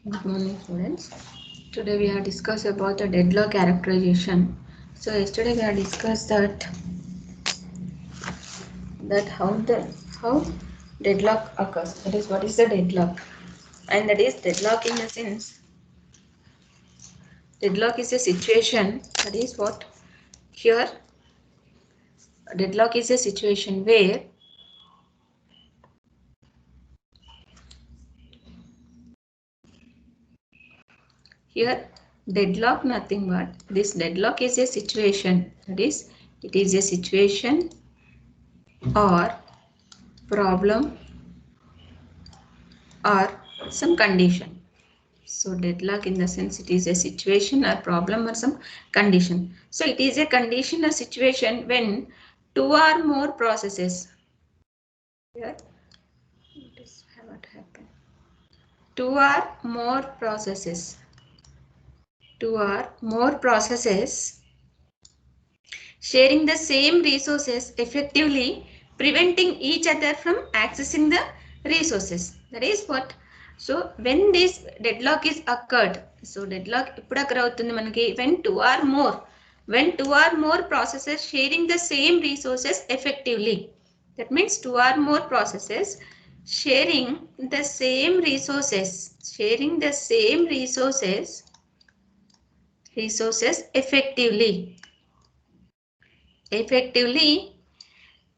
Good morning, students. Today we have discussed about the deadlock characterization. So yesterday we have discussed that how deadlock occurs. That is, what is the deadlock, and that is deadlock in the sense deadlock is a situation. That is what here deadlock is a situation where here deadlock nothing but this deadlock is a situation. That is, it is a situation or problem or some condition. So deadlock in the sense it is a situation or problem or some condition. So it is a condition or situation when two or more processes. Here, what happened? Two or more processes. Two or more processes sharing the same resources effectively, preventing each other from accessing the resources. That is what. So when this deadlock is occurred, so deadlock eppudu occur avutundi manaki when two or more processes sharing the same resources effectively. That means two or more processes sharing the same resources, effectively effectively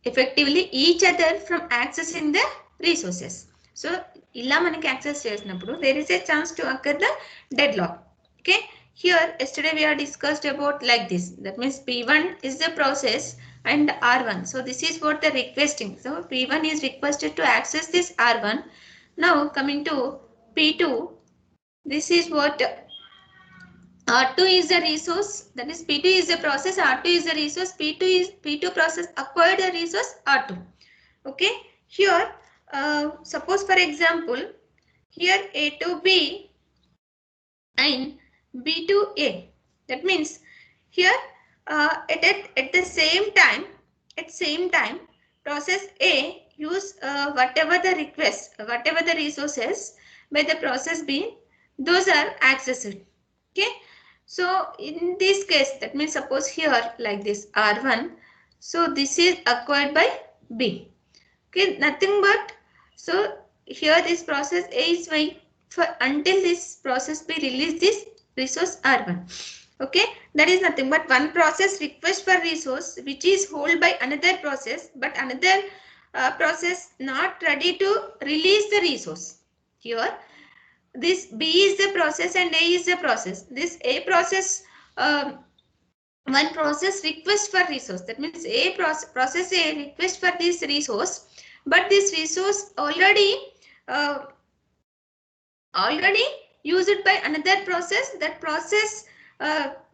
effectively each other from accessing the resources. So illa manaki access chesinappudu there is a chance to occur the deadlock. Okay, here yesterday we have discussed about like this. That means P1 is the process and R1. So this is what the requesting. So P1 is requested to access this R1. Now coming to P2, this is what R2 is the resource, that is P2 is the process, R2 is the resource, P2 process acquired the resource R2. Okay, here suppose for example, here A to B and B to A. That means here at the same time process A use whatever the request, whatever the resources by the process B, those are accessed. Okay, so in this case, that means suppose here like this R1, so this is acquired by B. Okay, nothing but, so here this process A is wait for until this process B release this resource R1. Okay, that is nothing but one process request for resource which is held by another process, but another process not ready to release the resource. Here this B is the process and A is the process. This A process, one process request for resource. That means A process A request for this resource, but this resource uh, already used by another process. That process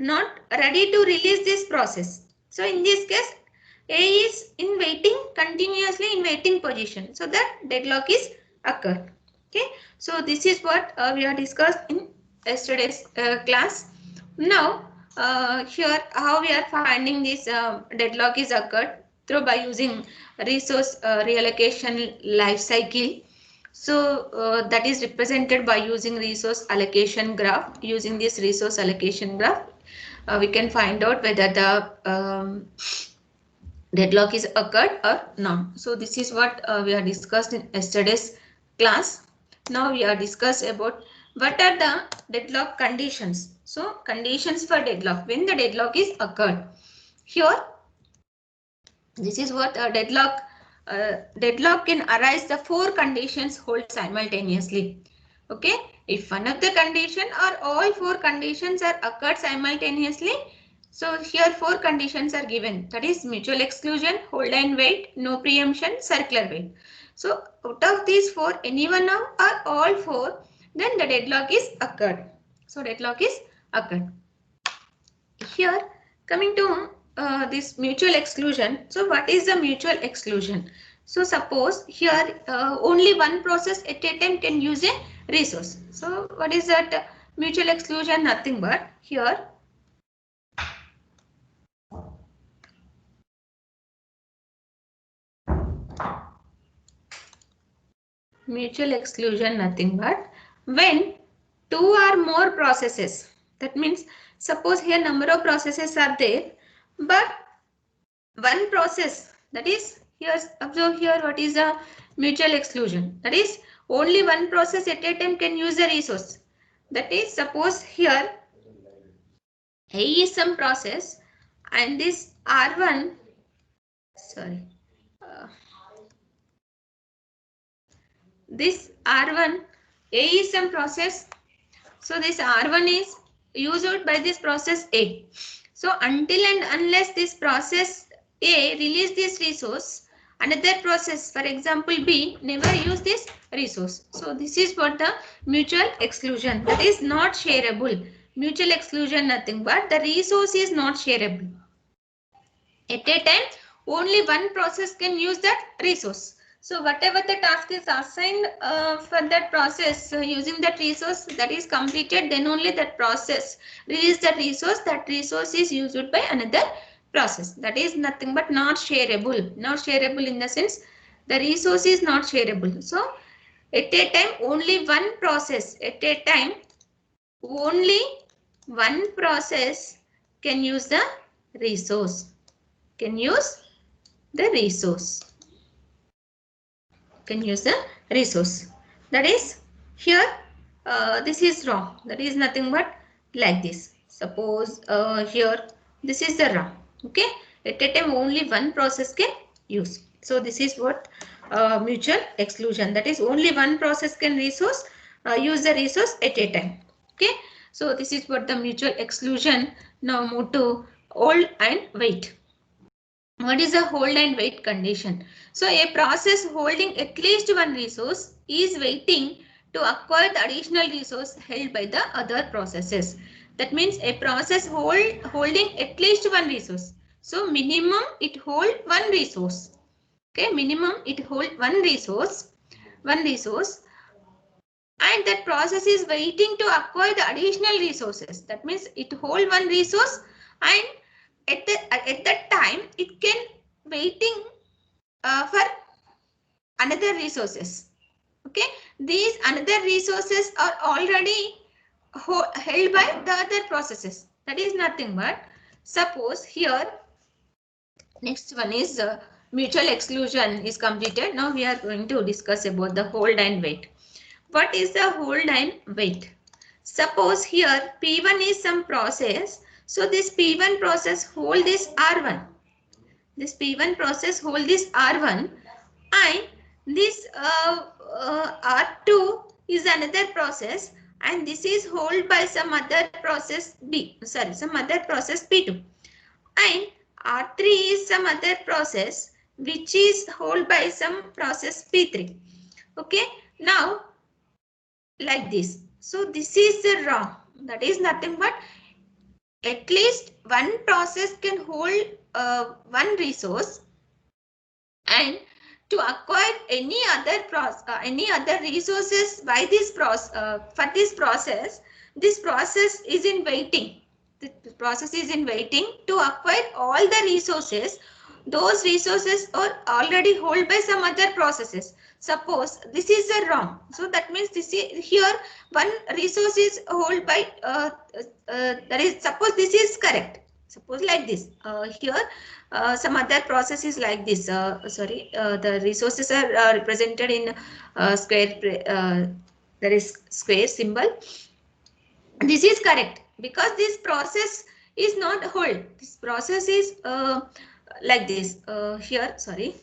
not ready to release this process. So in this case, A is in waiting, continuously in waiting position. So that deadlock is occurred. Okay, so this is what we have discussed in yesterday's class. Now here how we are finding this deadlock is occurred through by using resource reallocation life cycle. So that is represented by using resource allocation graph. Using this resource allocation graph, we can find out whether the deadlock is occurred or not. So this is what we have discussed in yesterday's class. Now we are discussed about what are the deadlock conditions. So conditions for deadlock, when the deadlock is occurred. Here this is what a deadlock can arise the four conditions hold simultaneously. Okay, if one of the condition or all four conditions are occurred simultaneously, so here four conditions are given, that is mutual exclusion, hold and wait, no preemption, circular wait. So out of these four, any one of or all four, then the deadlock is occurred. So deadlock is occurred. Here coming to this mutual exclusion. So what is the mutual exclusion? So suppose here only one process at a time can use a resource. So what is that mutual exclusion? Nothing but here mutual exclusion nothing but when two or more processes. That means suppose here number of processes are there, but one process, that is here, observe here what is the mutual exclusion. That is only one process at a time can use the resource. That is suppose here A is some process and this R1, sorry, this R1, A is some process. So this R1 is used by this process A. So until and unless this process A release this resource, another process, for example B, never use this resource. So this is what the mutual exclusion, that is not shareable. Mutual exclusion nothing but the resource is not shareable. At a time, only one process can use that resource. So whatever the task is assigned for that process using that resource that is completed, then only that process release that resource. That resource is used by another process. That is nothing but not shareable. Not shareable in the sense the resource is not shareable. So at a time, only one process at a time, only one process can use the resource. Can use the resource. Can use the resource. That is here this is wrong. That is nothing but like this. Suppose here this is the wrong. Okay. At a time only one process can use. So this is what mutual exclusion. That is only one process can resource use the resource at a time. Okay. So this is what the mutual exclusion. Now move to hold and wait. What is a hold and wait condition? So a process holding at least one resource is waiting to acquire the additional resource held by the other processes. That means a process holding at least one resource. So minimum it hold one resource. Okay, minimum it hold one resource, and that process is waiting to acquire the additional resources. That means it hold one resource, and at that time it can waiting for another resources. Okay, these another resources are already held by the other processes. That is nothing but, suppose here next one is mutual exclusion is completed. Now we are going to discuss about the hold and wait. What is the hold and wait? Suppose here P1 is some process. So this P1 process hold this R1. This P1 process hold this R1, and this R2 is another process, and this is hold by some other process B. Sorry, some other process P2, and R3 is some other process which is hold by some process P3. Okay, now like this. So this is the wrong. That is nothing but at least one process can hold one resource, and to acquire any other resources by this for this process is in waiting. The process is in waiting to acquire all the resources. Those resources are already held by some other processes. Suppose this is a wrong. So that means this is here one resource is held by that is, suppose this is correct. Suppose like this. Here some other process is like this. The resources are represented in square. There is square symbol. This is correct because this process is not whole. This process is like this. Here, sorry.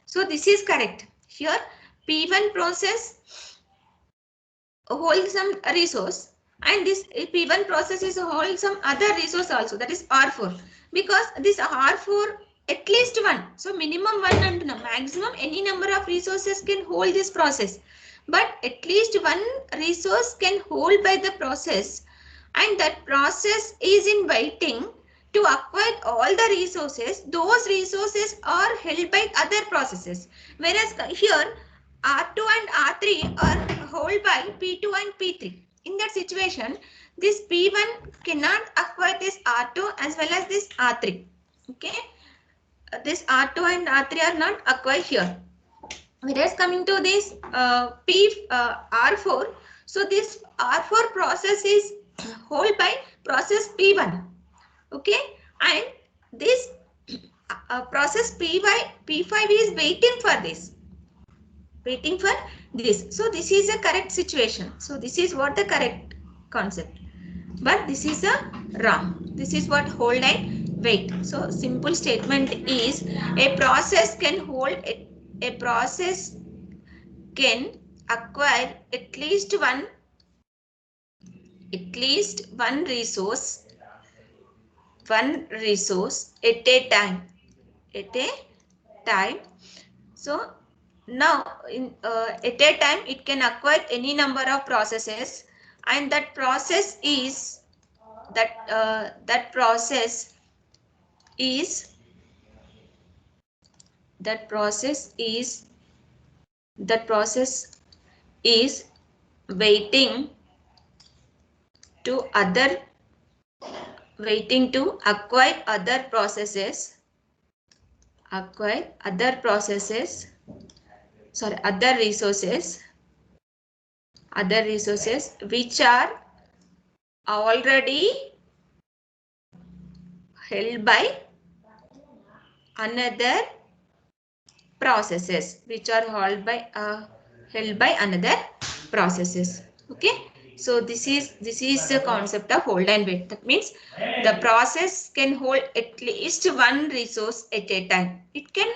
So this is correct. Here P1 process holds some resource, and this P1 process is hold some other resource also, that is R4, because this R4 at least one, so minimum one and maximum any number of resources can hold this process, but at least one resource can hold by the process, and that process is in waiting to acquire all the resources. Those resources are held by other processes, whereas here R2 and R3 are held by P2 and P3. In that situation, this P1 cannot acquire this R2 as well as this R3. Okay, this R2 and R3 are not acquired here. Whereas coming to this R4, so this R4 process is held by process P1. Okay, and this process P5 is waiting for this. So this is a correct situation. So this is what the correct concept. But this is a wrong. This is what hold and wait. So simple statement is a process can hold a process can acquire at least one resource at a time. So now at a time it can acquire any number of processes, and that process is that process is that process is that process is waiting to other waiting to acquire other resources which are already held by another processes held by another processes. Okay, so this is the concept of hold and wait. That means the process can hold at least one resource at a time. It can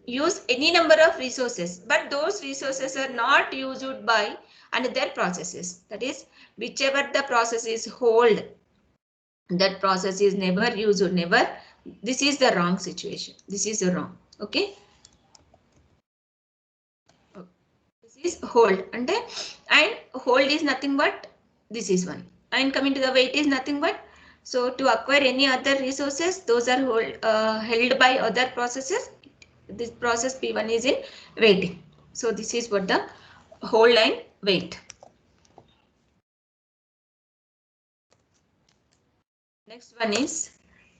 use any number of resources, but those resources are not used by another processes. That is, whichever the process is hold, that process is never used, never. This is the wrong situation. This is the wrong. Okay, this is hold, and hold is nothing but this is one, and coming to the wait is nothing but, so to acquire any other resources, those are held by other processes. This process P1 is in waiting. So this is what the hold and wait. Next one is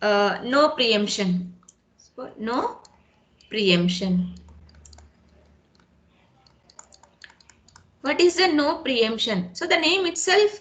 no preemption. So no preemption. What is the no preemption? So the name itself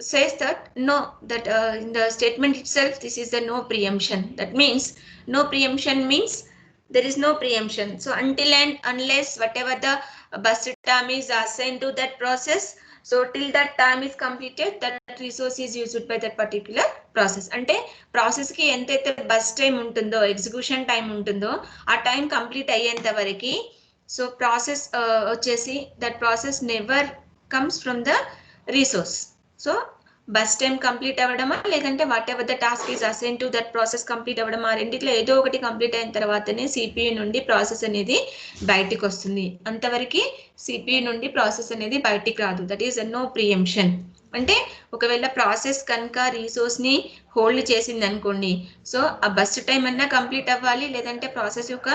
says that no, that in the statement itself, this is the no preemption. That means no preemption means there is no preemption. So until and unless whatever the bus term is assigned to that process, so till that time is completed, that resource is used by that particular process. అంటే process కి ఎంతైతే burst time ఉంటుందో, execution time ఉంటుందో, ఆ time complete అయ్యేంత వరకు, so process వచ్చేసి that process never comes from the resource. So burst time complete అవ్వడమా, లేదంటే whatever the task is assign to that process complete అవ్వడమా, రెండిట్లో ఏదో ఒకటి కంప్లీట్ అయిన తర్వాతనే సిపియు నుండి ప్రాసెస్ అనేది బయటికి వస్తుంది. అంతవరకు సిపియు నుండి ప్రాసెస్ అనేది బయటికి రాదు. That is no preemption. అంటే ఒకవేళ ప్రాసెస్ కనుక రిసోర్స్ ని హోల్డ్ చేసింది అనుకోండి, సో ఆ బస్ టైం అన్నా కంప్లీట్ అవ్వాలి, లేదంటే ప్రాసెస్ యొక్క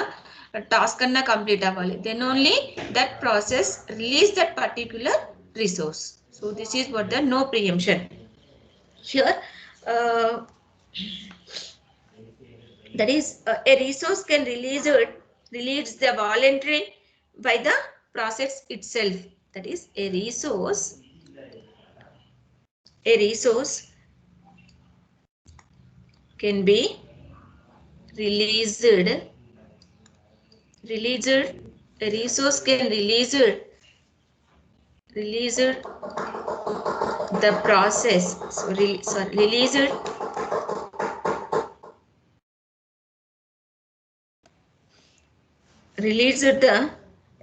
టాస్క్ అన్నా కంప్లీట్ అవ్వాలి. Then only that process release that particular resource. So this is what the no preemption. Here that is a resource can release the voluntary by the process itself. That is a resource can be released a resource can release the process,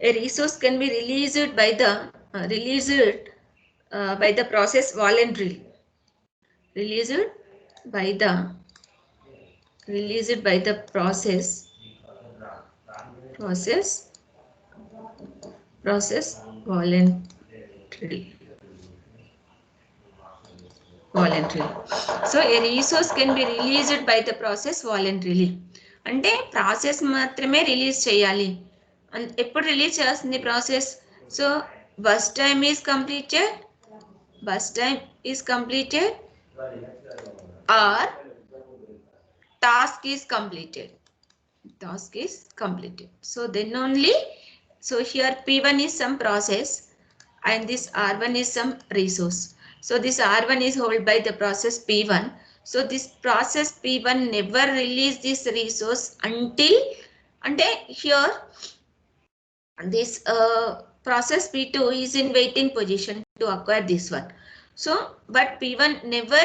a resource can be released by the process voluntarily. Released by the process voluntarily. So a resource can be released by the process voluntarily. అంటే process మాత్రమే release చేయాలి. ఎప్పుడు release చేస్తుంది process? So burst time is completed or task is completed. task is completed. So then only, so here P1 is some process and this R1 is some resource. So this R1 is held by the process P1. So this process P1 never release this resource until, and here this process P2 is in waiting position to acquire this one. So, but P1 never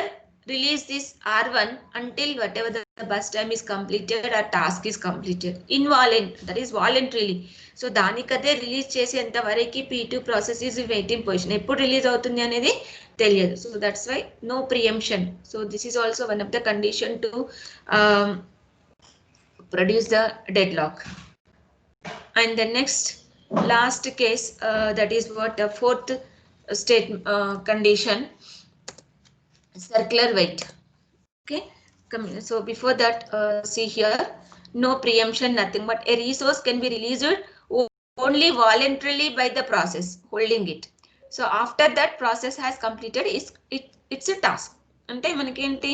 release this R1 until whatever the bus time is completed or task is completed. That is voluntarily. So, దానికదే release చేసేంత వరకు P2 process is in waiting position. ఎప్పుడు release అవుతుంది అనేది తెలియదు. So, that's why no preemption. So, this is also one of the condition to produce the deadlock. And the next last case, that is what the fourth state condition, circular wait. Okay, so before that, see here, no preemption, nothing, but a resource can be released only voluntarily by the process holding it. So after that process has completed, it's a task. అంటే మనకేంటి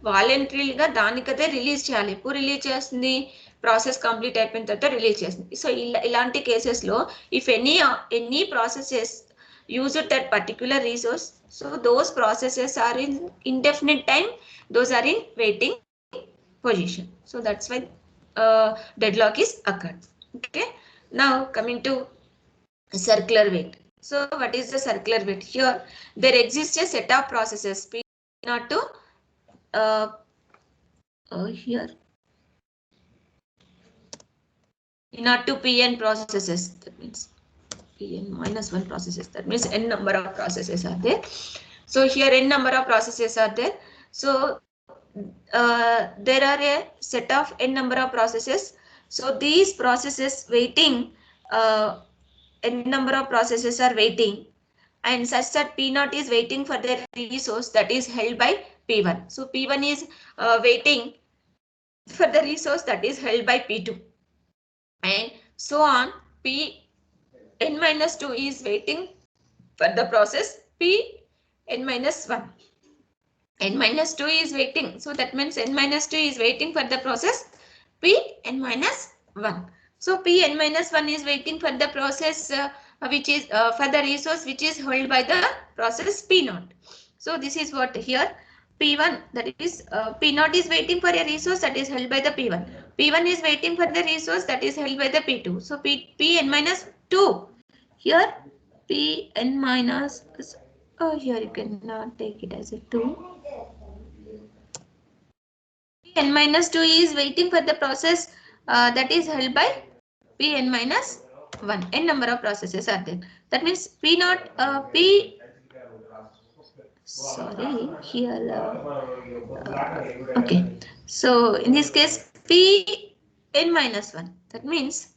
వాలంటరీగా దానికదే release చేయాలి. ఎప్పుడు release చేస్తుంది? Process complete అయిపోయిన తర్వాత release చేస్తుంది. సో ఇలాంటి కేసెస్లో if any processes use that particular resource, so those processes are in indefinite time, those are in waiting position. So that's why deadlock is occurred. Okay, now coming to circular wait. So what is the circular wait? Here there exists a set of processes P not to here not to Pn processes, that means Pn minus 1 processes, that means n number of processes are there. So here n number of processes are there. So there are a set of n number of processes. So these processes waiting, n number of processes are waiting, and such that P0 is waiting for the resource that is held by P1. So P1 is waiting for the resource that is held by P2, and so on. Pn minus 2 is waiting for the process Pn minus 1. N minus 2 is waiting. So that means n minus 2 is waiting for the process Pn minus 1. So Pn minus 1 is waiting for the process which is for the resource which is held by the process P0. So this is what here P1, that is P0 is waiting for a resource that is held by the P1. P1 is waiting for the resource that is held by the P2. So Pn minus 2. Here Pn minus, here you cannot take it as a 2. Pn minus 2 is waiting for the process that is held by Pn minus 1. N number of processes are there. That means P0, sorry, here, okay. So in this case, Pn minus 1. That means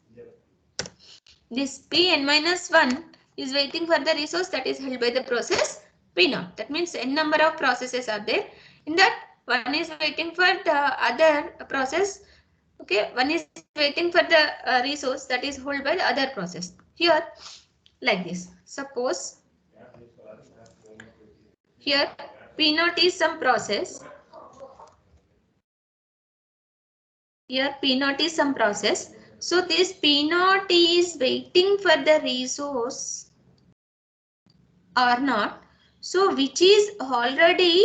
this Pn minus 1 is waiting for the resource that is held by the process P0. That means n number of processes are there. In that, one is waiting for the other process. Okay, one is waiting for the resource that is held by the other process. Here, like this. Suppose here P0 is some process. Here P0 is some process. So this P0 is waiting for the resource or not. So which is already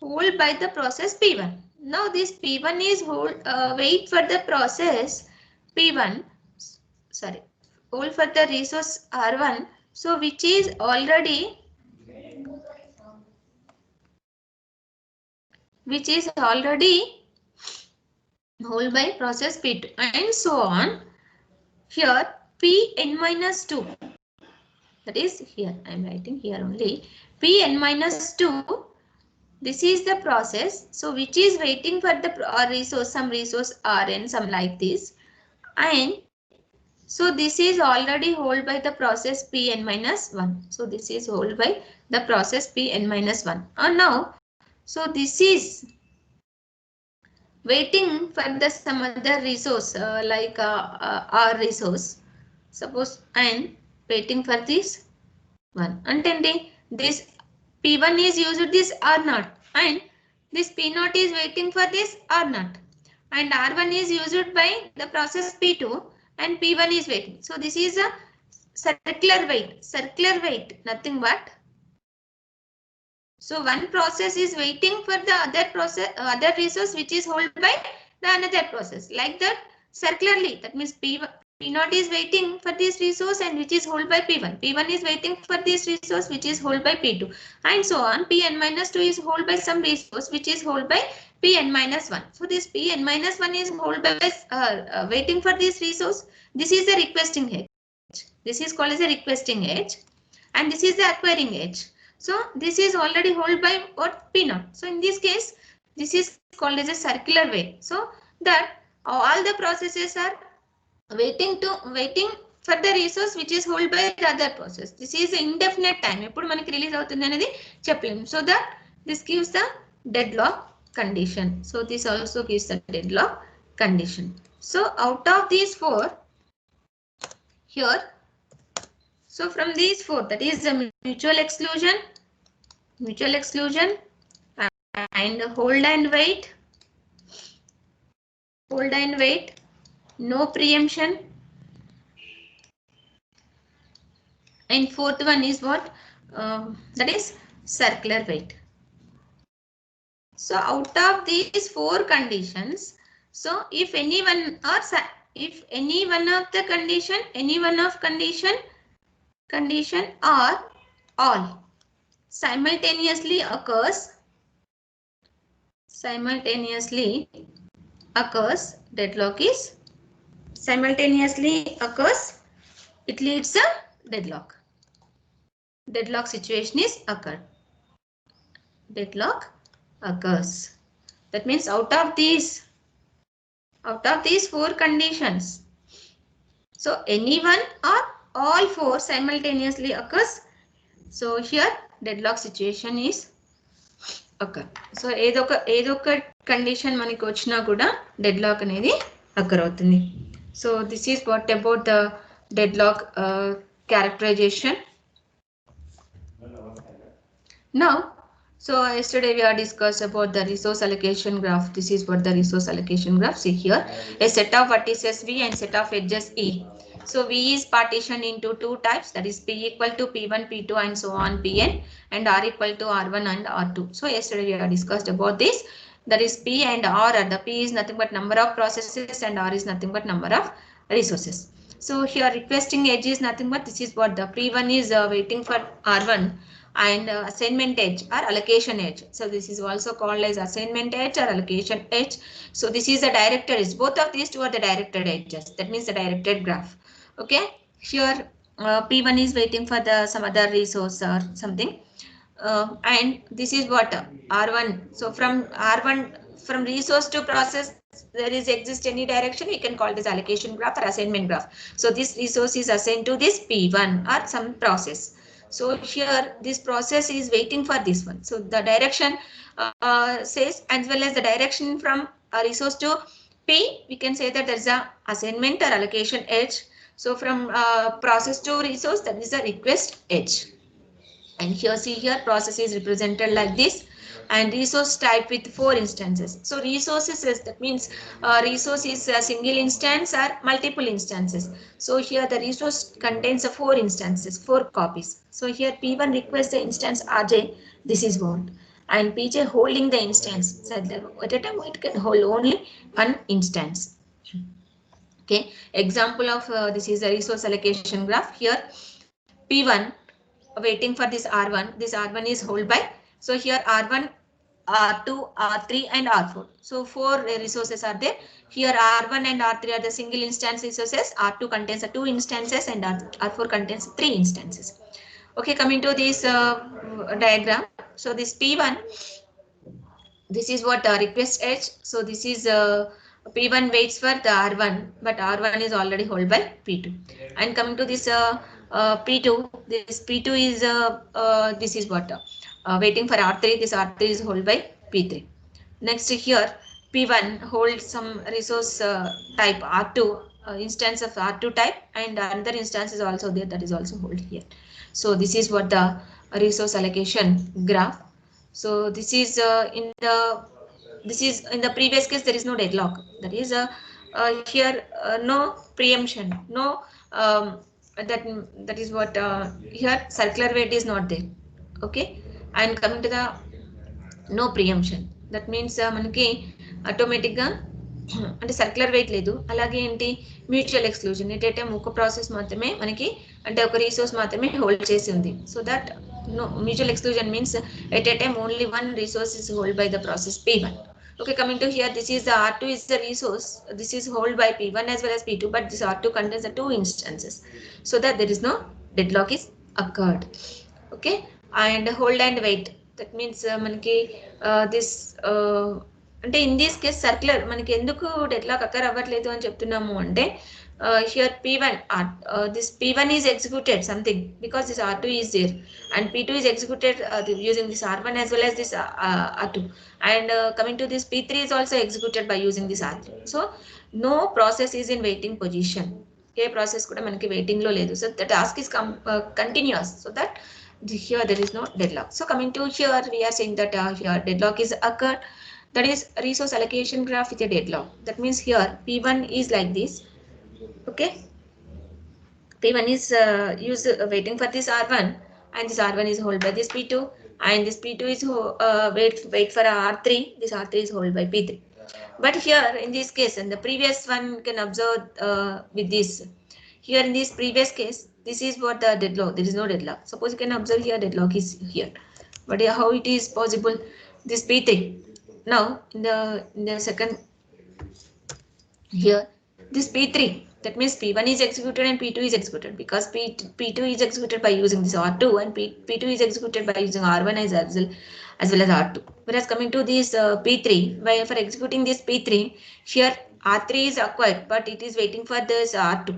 held by the process P1. Now this P1 is wait for the process P1. Sorry, hold for the resource R1. So which is already held by process P2, and so on. Here Pn minus 2. That is here I am writing here only Pn minus 2. This is the process, so which is waiting for the resource, some resource Rn, some like this, and so this is already held by the process Pn minus 1. So this is held by the process Pn minus 1. And now, so this is waiting for the some other resource like R resource, suppose, and waiting for this one. Understanding this P1 is used this R0, and this P0 is waiting for this R0. and R1 is used by the process P2 and P1 is waiting. So this is a circular wait, nothing but. So one process is waiting for the other process, other resource which is held by the another process. Like that circularly, that means P0 is waiting for this resource and which is held by P1. P1 is waiting for this resource which is held by P2 and so on. Pn minus 2 is held by some resource which is held by Pn minus 1. So this Pn minus 1 is held by waiting for this resource. This is the requesting edge. This is called as a requesting edge and this is the acquiring edge. So this is already held by what P0. So in this case, this is called as a circular wait. So that all the processes are waiting for the resource which is held by the other process. This is indefinite time. ఎప్పుడు మనకి release అవుతుంది అనేది చెప్పలేము. So that this gives the deadlock condition. So this also gives the deadlock condition. So out of these four here, so from these four, that is the mutual exclusion and hold and wait, no preemption, and fourth one is what? That is circular wait. So out of these four conditions, so if any one or if any one of the condition or all simultaneously occurs, deadlock is simultaneously occurs, it leads a deadlock. Deadlock situation is occurred. Deadlock occurs. That means out of these four conditions, so any one or all four simultaneously occurs. So here deadlock situation is occur. So ఏదో ఒక condition మనకి వచ్చినా కూడా deadlock అనేది occur అవుతుంది. So this is what about the deadlock characterization. Now, so yesterday we have discussed about the resource allocation graph. This is what the resource allocation graph. See here, a set of vertices V and set of edges E. So V is partitioned into two types, that is P equal to P1, P2 and so on Pn, and R equal to R1 and R2. So yesterday we have discussed about this. That is P and R. The P is nothing but number of processes and R is nothing but number of resources. So here requesting edge is nothing but this is what the P1 is waiting for R1 and assignment edge or allocation edge. So this is also called as assignment edge or allocation edge. So this is the directed edge. Both of these two are the directed edges. That means the directed graph. Okay. Here P1 is waiting for the some other resource or something. And this is what R1. So from R1 from resource to process there is exist any direction, we can call this allocation graph or assignment graph. So this resource is assigned to this P1 or some process. So here this process is waiting for this one. So the direction says as well as the direction from a resource to P, we can say that there is a assignment or allocation edge. So from process to resource, that is a request edge. And here see here process is represented like this and resource type with 4 instances. So resources is, that means resource is a single instance or multiple instances. So here the resource contains 4 instances, 4 copies. So here P1 requests the instance Rj, this is what, and Pj holding the instance. So at a time it can hold only one instance. Okay, example of this is a resource allocation graph. Here P1 waiting for this R1. This R1 is held by, so here R1, R2, R3 and R4. So 4 resources are there. Here R1 and R3 are the single instance resources. R2 contains 2 instances and R4 contains 3 instances. Okay, coming to this diagram. So this P1, this is what request edge. So this is P1 waits for the R1, but R1 is already held by P2. And coming to this P2, this P2 is this is what waiting for R3. This R3 is held by P3. Next here P1 holds some resource type R2, instance of R2 type, and another instance is also there, that is also held here. So this is what the resource allocation graph. So this is in the this is in the previous case there is no deadlock, that is here no preemption, no that that is what here circular weight is not there. Okay, and coming to the no preemption, that means మనకి automatic గా అంటే circular wait లేదు. అలాగే ఏంటి mutual exclusion, ఏంటంటే ఒక process మాత్రమే మనకి అంటే ఒక రిసోర్స్ మాత్రమే హోల్డ్ చేసి ఉంది. So that no mutual exclusion means at a time only one resource is held by the process P1. Okay, coming to here, this is the R2 is the resource, this is held by P1 as well as P2, but this R2 contains the two instances, so that there is no deadlock is occurred. Okay, and hold and wait, that means మనకి this అంటే in this case circular మనకి ఎందుకు deadlock అక్కర్ అవ్వట్లేదు అని చెప్తున్నాము అంటే here P1 this P1 is executed something because this R2 is there, and P2 is executed using this R1 as well as this R2, and coming to this P3 is also executed by using this R3. So no process is in waiting position, A process కూడా మనకి waiting లో లేదు. So the task is continuous, so that here there is no deadlock. So coming to here, we are saying that here deadlock is occurred, that is resource allocation graph with a deadlock. That means here P1 is like this. Okay, P1 is waiting for this R1, and this R1 is held by this P2, and this P2 is wait for R3, this R3 is held by P3. But here in this case, and the previous one can observe with this, here in this previous case, this is what the deadlock, there is no deadlock. Suppose you can observe here deadlock is here, but how it is possible? This P3, now in the second here this P3, that means P1 is executed and P2 is executed, because P2 is executed by using this R2, and P2 is executed by using R1 as well as R2. Whereas coming to this P3, where for executing this P3, here R3 is acquired, but it is waiting for this R2.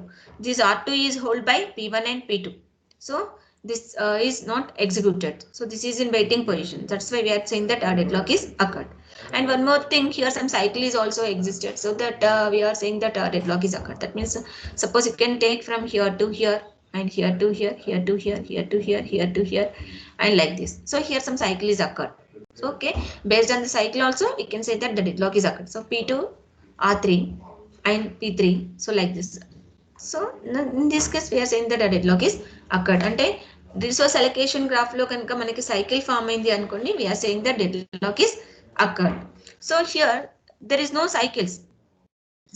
This R2 is held by P1 and P2. So this is not executed. So this is in waiting position. That's why we are saying that our deadlock is occurred. And one more thing, here some cycle is also existed, so that we are saying that deadlock is occurred. That means suppose you can take from here to here, and here to here, here to here, here to here, here to here, and like this. So here some cycle is occurred. So okay, based on the cycle also we can say that the deadlock is occurred. So P2, R3 and P3, so like this. So in this case we are saying that a deadlock is occurred. అంటే resource allocation graph లో కనుక మనకి cycle form అయింది అనుకోండి, we are saying that deadlock is occurred. So here there is no cycles,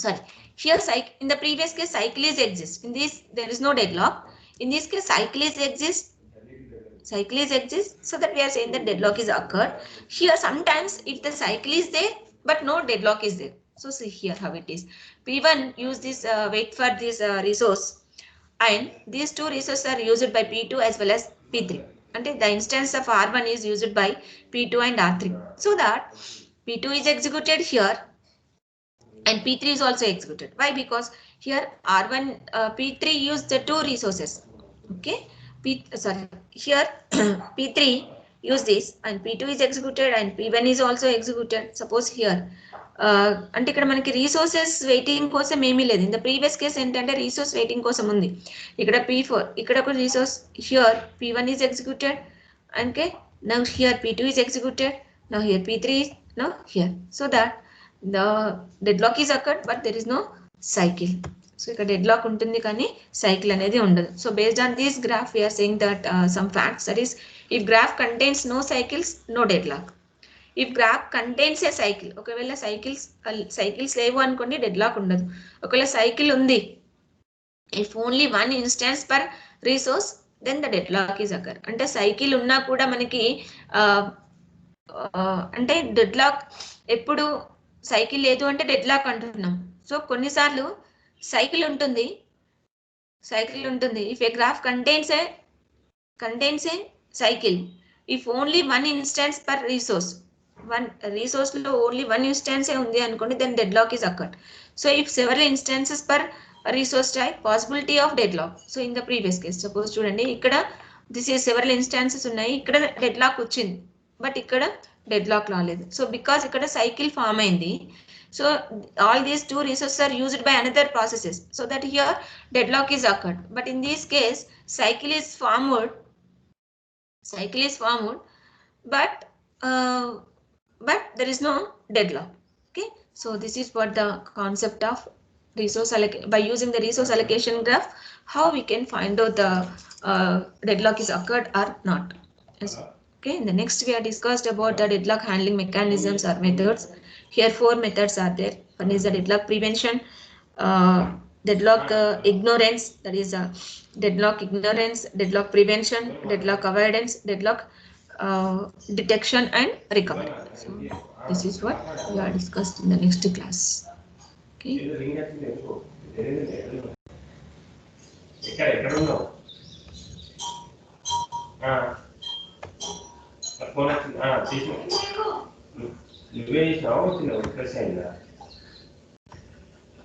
sorry, here in the previous case cycle is exist, in this there is no deadlock. In this case cycle is exist, so that we are saying that deadlock is occurred. Here sometimes if the cycle is there but no deadlock is there. So see here how it is. P1 use this wait for this resource, and these two resources are used by P2 as well as P3. And the instance of R1 is used by P2 and R3. So that P2 is executed here and P3 is also executed. Why? Because here R1 P3 used the two resources. Okay, here P3 use this, and P2 is executed and P1 is also executed. Suppose here అంటే ఇక్కడ మనకి resources waiting కోసం ఏమీ లేదు. In the previous case ఏంటంటే resource waiting కోసం ఉంది. ఇక్కడ P4, ఇక్కడ ఒక resource, here P1 is executed, okay, now here P2 is executed, now here P3 is now here, so that the deadlock is occurred but there is no cycle. So ఇక్కడ deadlock ఉంటుంది కానీ cycle అనేది ఉండదు. So based on this graph we are saying that some facts, that is if graph contains no cycles, no deadlock. If graph contains a cycle, ఒకవేళ cycles లేవు అనుకోండి deadlock ఉండదు. ఒకవేళ సైకిల్ ఉంది, if only one instance per resource, then the deadlock is occur. అంటే cycle ఉన్నా కూడా మనకి అంటే డెడ్లాక్ ఎప్పుడు సైకిల్ లేదు అంటే డెడ్లాక్ అంటున్నాం. సో కొన్నిసార్లు సైకిల్ ఉంటుంది. If a graph contains a cycle, if only one instance per resource, one resource లో only one instance ఉంది అనుకోండి, then deadlock is occurred. So if several instances per resource type, possibility of deadlock. So in the previous case, suppose చూడండి ఇక్కడ this is several instances ఉన్నాయి, ఇక్కడ deadlock వచ్చింది but ఇక్కడ deadlock రాలేదు. సో బికాస్ ఇక్కడ సైకిల్ ఫామ్ అయింది, so all these two resources are used by another processes, so that here deadlock is occurred. But in this case cycle is formed, but but there is no deadlock. Okay, so this is what the concept of resource allocation. By using the resource allocation graph, how we can find out the deadlock is occurred or not. Yes. Okay, in the next we have discussed about the deadlock handling mechanisms or methods. Here 4 methods are there. One is the deadlock prevention, deadlock ignorance, that is deadlock ignorance, deadlock prevention, deadlock avoidance, deadlock detection and recovery. So this is what we are discussed in the next class. Okay. నువ్వే చేసినావు వచ్చినావు press అయిందా